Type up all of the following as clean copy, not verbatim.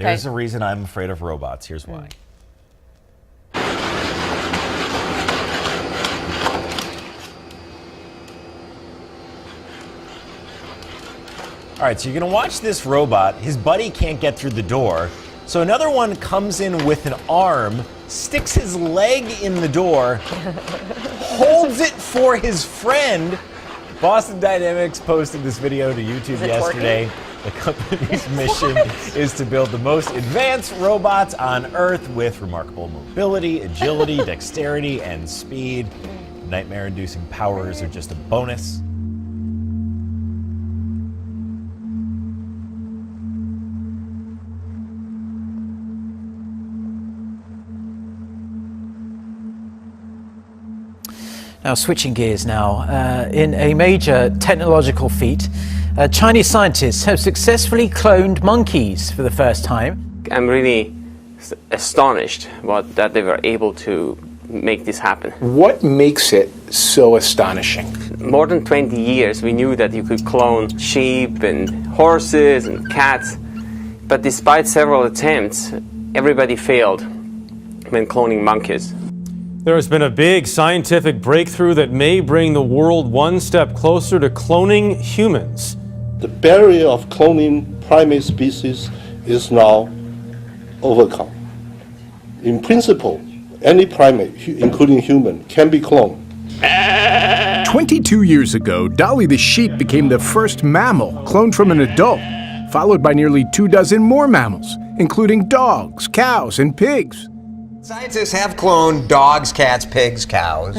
There's a reason I'm afraid of robots. Here's why. All right, so you're gonna watch this robot. His buddy can't get through the door. So another one comes in with an arm, sticks his leg in the door, holds it for his friend. Boston Dynamics posted this video to YouTube yesterday. The company's mission is to build the most advanced robots on Earth with remarkable mobility, agility, dexterity, and speed. Nightmare-inducing powers are just a bonus. Now, switching gears now, in a major technological feat, Chinese scientists have successfully cloned monkeys for the first time. I'm really astonished that they were able to make this happen. What makes it so astonishing? More than 20 years we knew that you could clone sheep and horses and cats, but despite several attempts, everybody failed when cloning monkeys. There has been a big scientific breakthrough that may bring the world one step closer to cloning humans. The barrier of cloning primate species is now overcome. In principle, any primate, including human, can be cloned. 22 years ago, Dolly the sheep became the first mammal cloned from an adult, followed by nearly 24 more mammals, including dogs, cows, and pigs. Scientists have cloned dogs, cats, pigs, cows,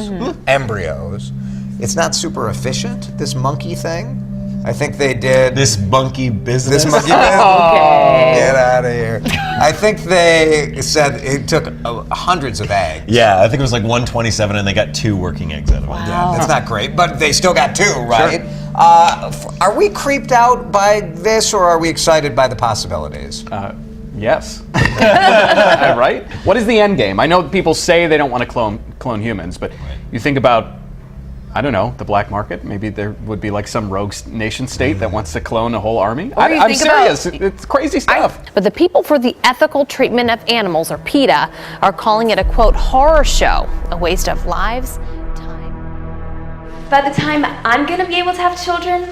embryos. It's not super efficient, this monkey thing. I think they did... This monkey business? This monkey business? Okay. Get out of here. I think they said it took hundreds of eggs. Yeah, I think it was like 127 and they got 2 working eggs out of it. Wow. Yeah, that's not great, but they still got 2, right? Sure. Are we creeped out by this or are we excited by the possibilities? Yes. Right? What is the end game? I know people say they don't want to clone humans, but you think about, I don't know, the black market. Maybe there would be like some rogue nation state that wants to clone a whole army. I'm serious. It's crazy stuff. But the People for the Ethical Treatment of Animals, or PETA, are calling it a, quote, horror show, a waste of lives, time. By the time I'm going to be able to have children,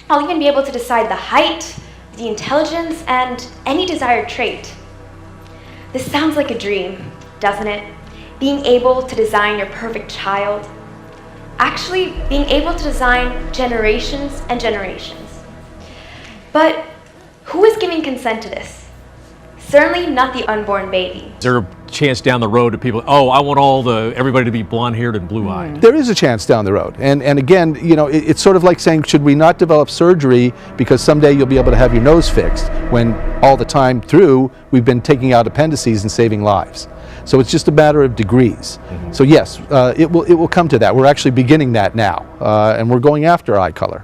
I'll even be able to decide the height, the intelligence, and any desired trait. This sounds like a dream, doesn't it? Being able to design your perfect child. Actually, being able to design generations and generations. But who is giving consent to this? Certainly not the unborn baby. Is there a chance down the road that people, I want everybody to be blonde-haired and blue-eyed? There is a chance down the road. And again, it's sort of like saying, should we not develop surgery because someday you'll be able to have your nose fixed, when all the time through we've been taking out appendices and saving lives. So it's just a matter of degrees. So yes, it will come to that. We're actually beginning that now, and we're going after eye color.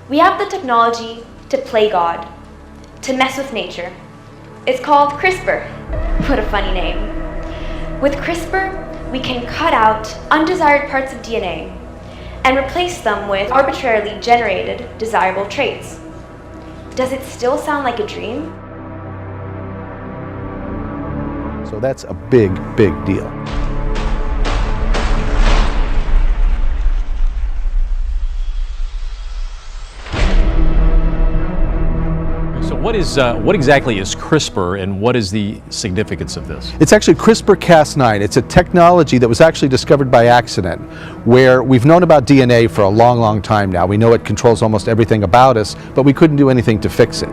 We have the technology to play God, to mess with nature. It's called CRISPR. What a funny name. With CRISPR, we can cut out undesired parts of DNA and replace them with arbitrarily generated desirable traits. Does it still sound like a dream? So that's a big, big deal. So what exactly is CRISPR and what is the significance of this? It's actually CRISPR-Cas9. It's a technology that was actually discovered by accident, where we've known about DNA for a long, long time now. We know it controls almost everything about us, but we couldn't do anything to fix it.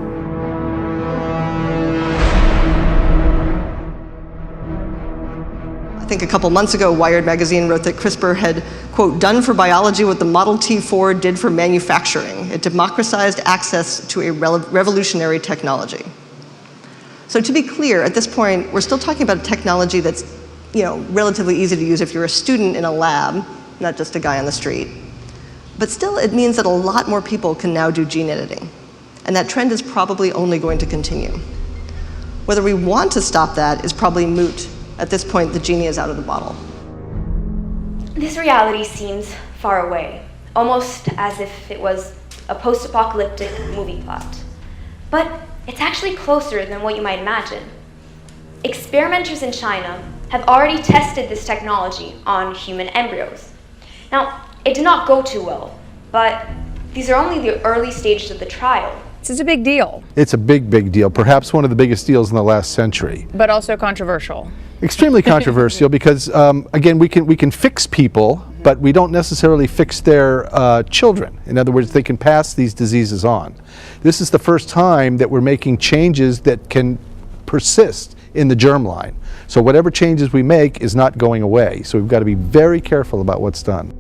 I think a couple months ago, Wired magazine wrote that CRISPR had, quote, done for biology what the Model T Ford did for manufacturing. It democratized access to a revolutionary technology. So to be clear, at this point, we're still talking about a technology that's, relatively easy to use if you're a student in a lab, not just a guy on the street. But still, it means that a lot more people can now do gene editing. And that trend is probably only going to continue. Whether we want to stop that is probably moot. At this point, the genie is out of the bottle. This reality seems far away, almost as if it was a post-apocalyptic movie plot. But It's actually closer than what you might imagine. Experimenters in China have already tested this technology on human embryos. Now, it did not go too well, but these are only the early stages of the trial. This is a big deal. It's a big, big deal, perhaps one of the biggest deals in the last century. But also controversial. Extremely controversial because, again, we can fix people, but we don't necessarily fix their children. In other words, they can pass these diseases on. This is the first time that we're making changes that can persist in the germline. So whatever changes we make is not going away. So we've got to be very careful about what's done.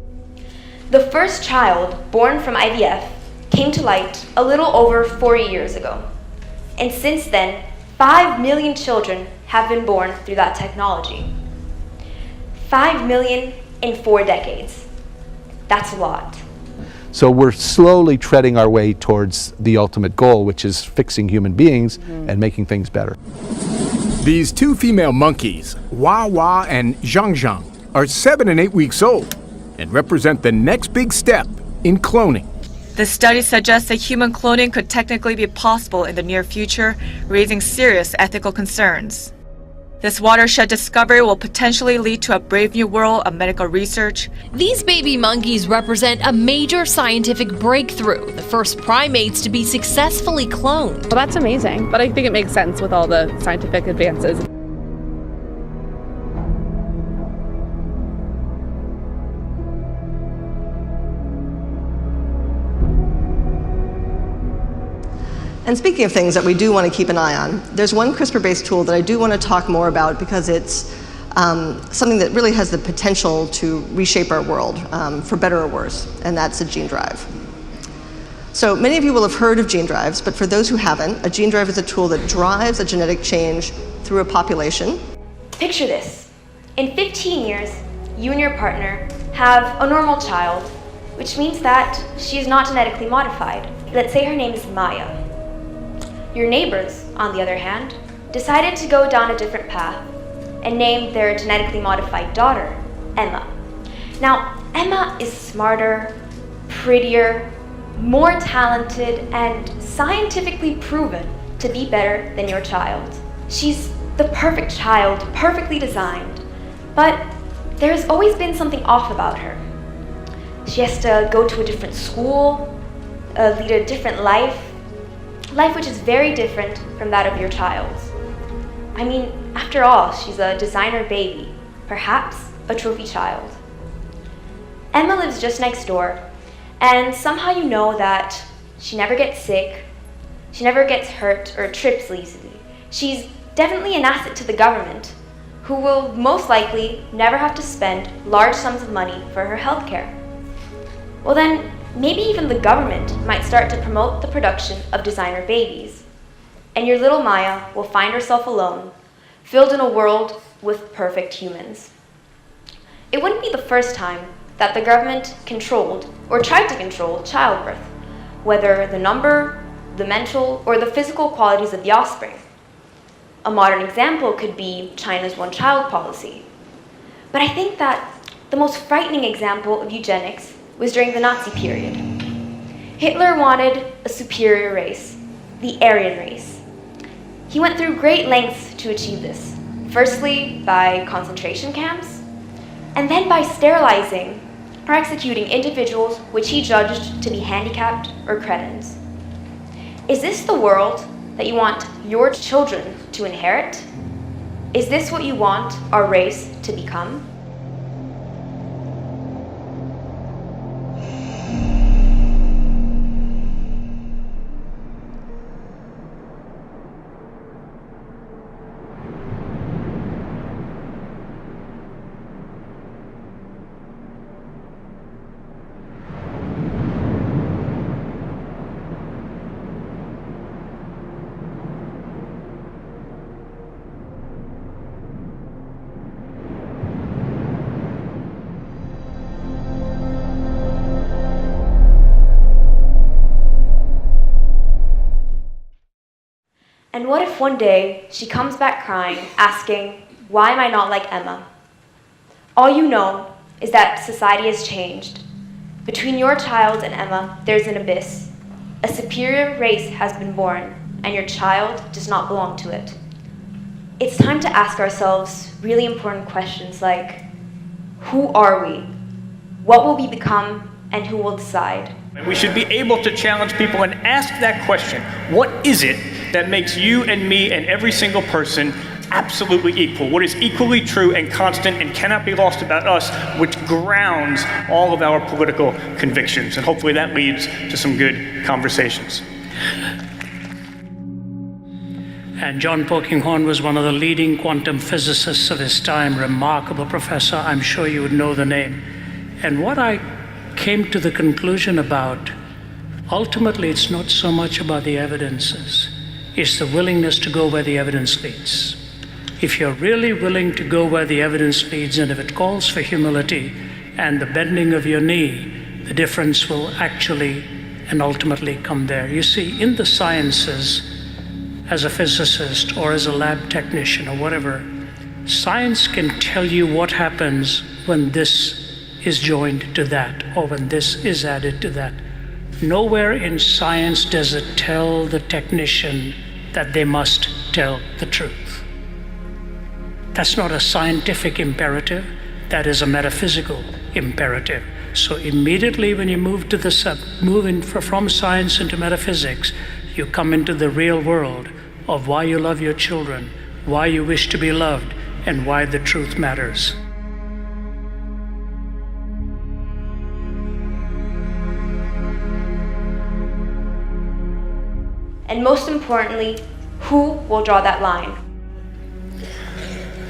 The first child born from IVF came to light a little over 40 years ago. And since then, 5 million children have been born through that technology. 5 million in 4 decades. That's a lot. So we're slowly treading our way towards the ultimate goal, which is fixing human beings and making things better. These two female monkeys, Wawa and Zhang Zhang, are 7 and 8 weeks old and represent the next big step in cloning. The study suggests that human cloning could technically be possible in the near future, raising serious ethical concerns. This watershed discovery will potentially lead to a brave new world of medical research. These baby monkeys represent a major scientific breakthrough, the first primates to be successfully cloned. Well, that's amazing, but I think it makes sense with all the scientific advances. And speaking of things that we do want to keep an eye on, there's one CRISPR-based tool that I do want to talk more about because it's something that really has the potential to reshape our world, for better or worse, and that's a gene drive. So many of you will have heard of gene drives, but for those who haven't, a gene drive is a tool that drives a genetic change through a population. Picture this. In 15 years, you and your partner have a normal child, which means that she is not genetically modified. Let's say her name is Maya. Your neighbors, on the other hand, decided to go down a different path and named their genetically modified daughter Emma. Now, Emma is smarter, prettier, more talented, and scientifically proven to be better than your child. She's the perfect child, perfectly designed, but there's always been something off about her. She has to go to a different school, lead a different life which is very different from that of your child's. I mean, after all, she's a designer baby, perhaps a trophy child. Emma lives just next door, and somehow you know that she never gets sick, she never gets hurt or trips easily. She's definitely an asset to the government, who will most likely never have to spend large sums of money for her health care. Well then, maybe even the government might start to promote the production of designer babies, and your little Maya will find herself alone, filled in a world with perfect humans. It wouldn't be the first time that the government controlled or tried to control childbirth, whether the number, the mental, or the physical qualities of the offspring. A modern example could be China's one-child policy. But I think that the most frightening example of eugenics was during the Nazi period. Hitler wanted a superior race, the Aryan race. He went through great lengths to achieve this, firstly by concentration camps, and then by sterilizing or executing individuals which he judged to be handicapped or cretins. Is this the world that you want your children to inherit? Is this what you want our race to become? And what if one day she comes back crying, asking, why am I not like Emma? All you know is that society has changed. Between your child and Emma, there's an abyss. A superior race has been born. and your child does not belong to it. It's time to ask ourselves really important questions like, who are we? What will we become, and who will decide? We should be able to challenge people and ask that question. What is it that makes you and me and every single person absolutely equal? What is equally true and constant and cannot be lost about us, which grounds all of our political convictions? And hopefully that leads to some good conversations. And John Polkinghorne was one of the leading quantum physicists of his time, remarkable professor. I'm sure you would know the name. And what I came to the conclusion about, ultimately it's not so much about the evidences, it's the willingness to go where the evidence leads. If you're really willing to go where the evidence leads, and if it calls for humility and the bending of your knee, the difference will actually and ultimately come there. You see, in the sciences, as a physicist or as a lab technician or whatever, science can tell you what happens when this is joined to that or when this is added to that. Nowhere in science does it tell the technician that they must tell the truth. That's not a scientific imperative, that is a metaphysical imperative. So immediately when you move from science into metaphysics, you come into the real world of why you love your children, why you wish to be loved, and why the truth matters. And most importantly, who will draw that line?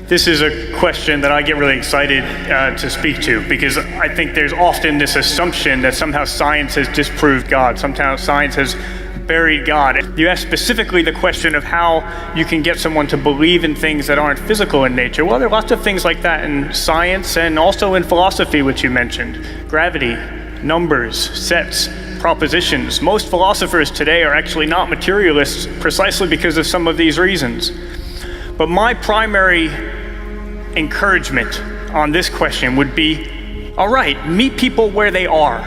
This is a question that I get really excited to speak to, because I think there's often this assumption that somehow science has disproved God, somehow science has buried God. You ask specifically the question of how you can get someone to believe in things that aren't physical in nature. Well, there are lots of things like that in science and also in philosophy, which you mentioned. Gravity, numbers, sets, propositions. Most philosophers today are actually not materialists precisely because of some of these reasons. But my primary encouragement on this question would be, all right, meet people where they are.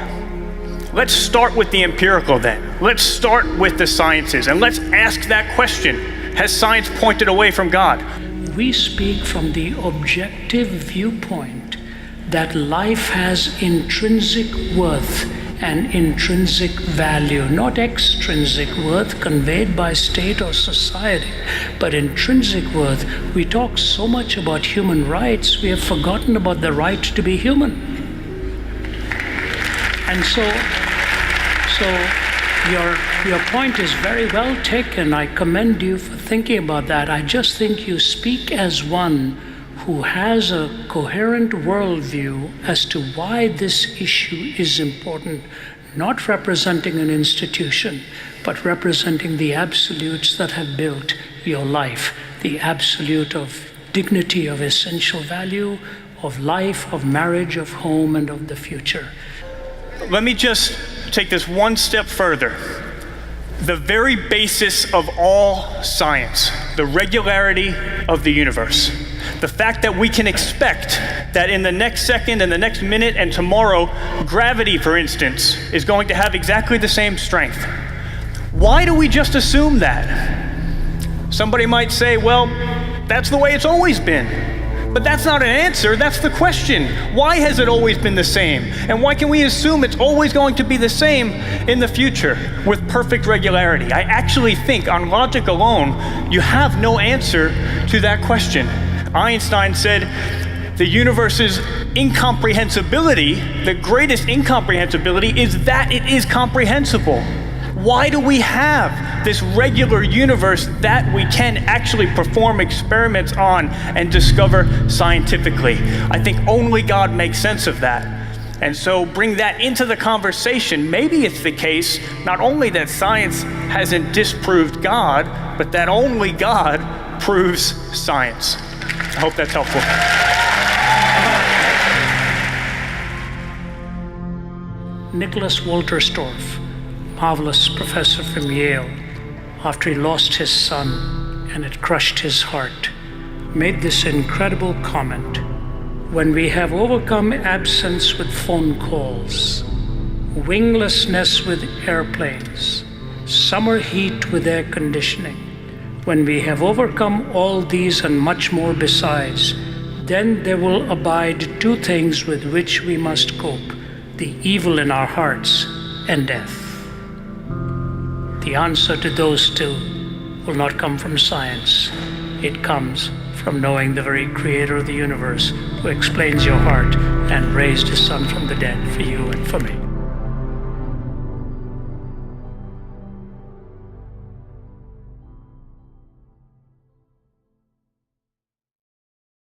Let's start with the empirical then. Let's start with the sciences and let's ask that question. Has science pointed away from God? We speak from the objective viewpoint that life has intrinsic worth and intrinsic value, not extrinsic worth conveyed by state or society, but intrinsic worth. We talk so much about human rights, we have forgotten about the right to be human. And so your point is very well taken. I commend you for thinking about that. I just think you speak as one who has a coherent worldview as to why this issue is important, not representing an institution, but representing the absolutes that have built your life, the absolute of dignity, of essential value, of life, of marriage, of home, and of the future. Let me just take this one step further. The very basis of all science, the regularity of the universe, the fact that we can expect that in the next second and the next minute and tomorrow, gravity, for instance, is going to have exactly the same strength. Why do we just assume that? Somebody might say, well, that's the way it's always been. But that's not an answer, that's the question. Why has it always been the same? And why can we assume it's always going to be the same in the future with perfect regularity? I actually think on logic alone, you have no answer to that question. Einstein said the universe's incomprehensibility, the greatest incomprehensibility, is that it is comprehensible. Why do we have this regular universe that we can actually perform experiments on and discover scientifically? I think only God makes sense of that. And so bring that into the conversation. Maybe it's the case not only that science hasn't disproved God, but that only God proves science. I hope that's helpful. Nicholas Wolterstorff, marvelous professor from Yale, after he lost his son and it crushed his heart, made this incredible comment: when we have overcome absence with phone calls, winglessness with airplanes, summer heat with air conditioning. When we have overcome all these and much more besides, then there will abide two things with which we must cope: the evil in our hearts and death. The answer to those two will not come from science. It comes from knowing the very creator of the universe, who explains your heart and raised his son from the dead for you and for me.